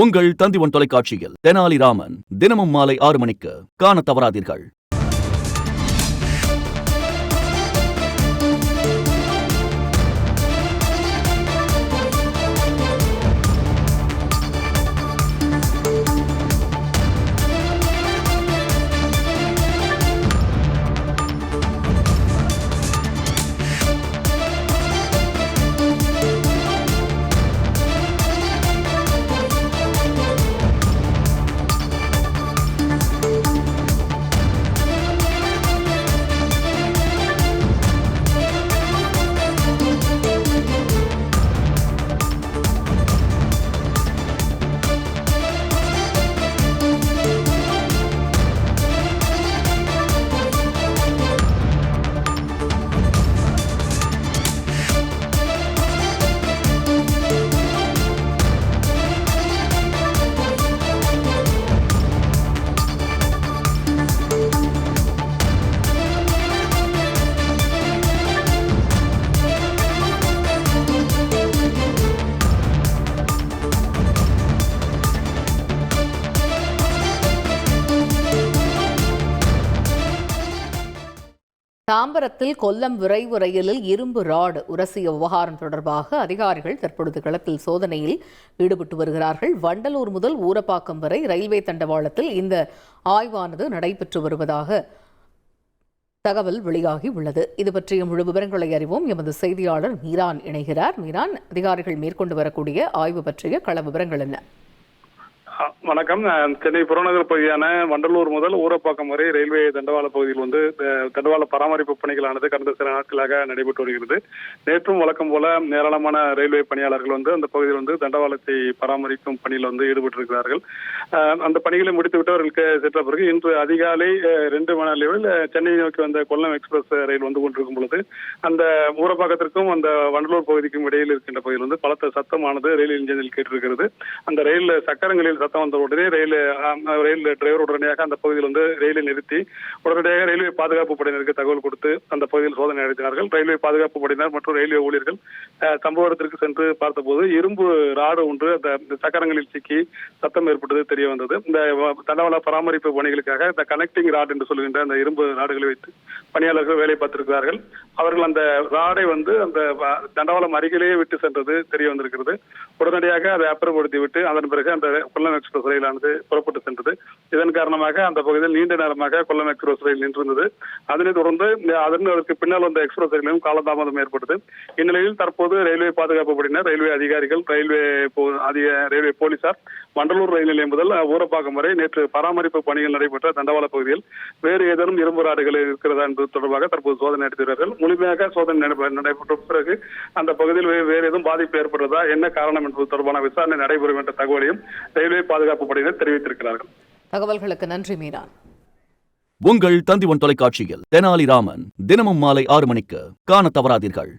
உங்கள் தந்திவன் தொலைக்காட்சியில் தெனாலிராமன் தினமும் மாலை 6 மணிக்கு காணத் தவறாதீர்கள். தாம்பரத்தில் கொல்லம் விரைவு ரயிலில் இரும்பு ராடு உரசிய விவகாரம் தொடர்பாக அதிகாரிகள் தற்பொழுது களத்தில் சோதனையில் ஈடுபட்டு வருகிறார்கள். வண்டலூர் முதல் ஊரப்பாக்கம் வரை ரயில்வே தண்டவாளத்தில் இந்த ஆய்வானது நடைபெற்று வருவதாக தகவல் வெளியாகி உள்ளது. இது பற்றிய முழு விவரங்களை அறிவோம். எமது செய்தியாளர் மீரான் இணைகிறார். மீரான், அதிகாரிகள் மேற்கொண்டு வரக்கூடிய ஆய்வு பற்றிய கள விவரங்கள் என்ன? வணக்கம். சென்னை புறநகர் பகுதியான வண்டலூர் முதல் ஊரப்பாக்கம் வரை ரயில்வே தண்டவாள பகுதியில் தண்டவாள பராமரிப்பு பணிகளானது கடந்த சில நாட்களாக நடைபெற்று வருகிறது. நேற்றும் வழக்கம் போல ஏராளமான ரயில்வே பணியாளர்கள் அந்த பகுதியில் தண்டவாளத்தை பராமரிக்கும் பணியில் ஈடுபட்டிருக்கிறார்கள். அந்த பணிகளை முடித்துவிட்டு சென்ற பிறகு இன்று அதிகாலை 2 மணி அளவில் சென்னை நோக்கி வந்த கொல்லம் எக்ஸ்பிரஸ் ரயில் வந்து கொண்டிருக்கும் பொழுது அந்த ஊரப்பாக்கத்திற்கும் அந்த வண்டலூர் பகுதிக்கும் இடையில் இருக்கின்ற பகுதியில் பலத்த சத்தமானது ரயில் இன்ஜினில் கேட்டிருக்கிறது. அந்த ரயில் சக்கரங்களில் சத்தம் வந்த உடனே ரயில் டிரைவர் உடனடியாக அந்த பகுதியில் ரயிலை நிறுத்தி உடனடியாக ரயில்வே பாதுகாப்பு படையினருக்கு தகவல் கொடுத்து அந்த பகுதியில் சோதனை நடத்தினார்கள். ரயில்வே பாதுகாப்பு படையினர் மற்றும் ரயில்வே ஊழியர்கள் சம்பவ இடத்திற்கு சென்று பார்த்தபோது இரும்பு ராடு ஒன்று அந்த சக்கரங்களில் சிக்கி சத்தம் ஏற்பட்டது தெரிய வந்தது. இந்த தண்டவாள பராமரிப்பு பணிகளுக்காக இந்த கனெக்டிங் ராட் என்று சொல்கின்ற அந்த இரும்பு ராடுகளை வைத்து பணியாளர்கள் வேலை பார்த்திருக்கிறார்கள். அவர்கள் அந்த ராடை அந்த தண்டவாளம் அருகிலேயே விட்டு சென்றது தெரிய வந்திருக்கிறது. உடனடியாக அதை அப்புறப்படுத்தி விட்டு அதன் பிறகு அந்த கொல்லம் எக்ஸ்பிரஸ் ரயிலானது புறப்பட்டு சென்றது. இதன் காரணமாக அந்த பகுதியில் நீண்ட நேரமாக கொல்லம் எக்ஸ்பிரஸ் ரயில் நின்றிருந்தது. அதனைத் தொடர்ந்து அதற்கு பின்னால் வந்த எக்ஸ்பிரஸ் ரயிலும் காலதாமதம் ஏற்பட்டது. இந்நிலையில் தற்போது ரயில்வே பாதுகாப்பு படையினர், ரயில்வே அதிகாரிகள், ரயில்வே போலீசார் வண்டலூர் ரயில் நிலையம் முதல் ஊரப்பாக்கம் வரை நேற்று பராமரிப்பு பணிகள் நடைபெற்ற தண்டவாள பகுதியில் வேறு ஏதேனும் இரும்பு ராடுகள் இருக்கிறதா என்பது தொடர்பாக தற்போது சோதனை நடத்துகிறார்கள். முழுமையாக சோதனை நடைபெற்ற பிறகு அந்த பகுதியில் வேறு ஏதும் பாதிப்பு ஏற்படுறதா, என்ன காரணம் என்பது தொடர்பான விசாரணை நடைபெறும் என்ற தகவலையும் ரயில்வே பாதுகாப்பு படையினர் தெரிவித்திருக்கிறார்கள். தகவல்களுக்கு நன்றி மீரான். உங்கள் தந்திவன் தொலைக்காட்சியில் தெனாலிராமன் தினமும் மாலை 6 மணிக்கு காணத் தவறாதீர்கள்.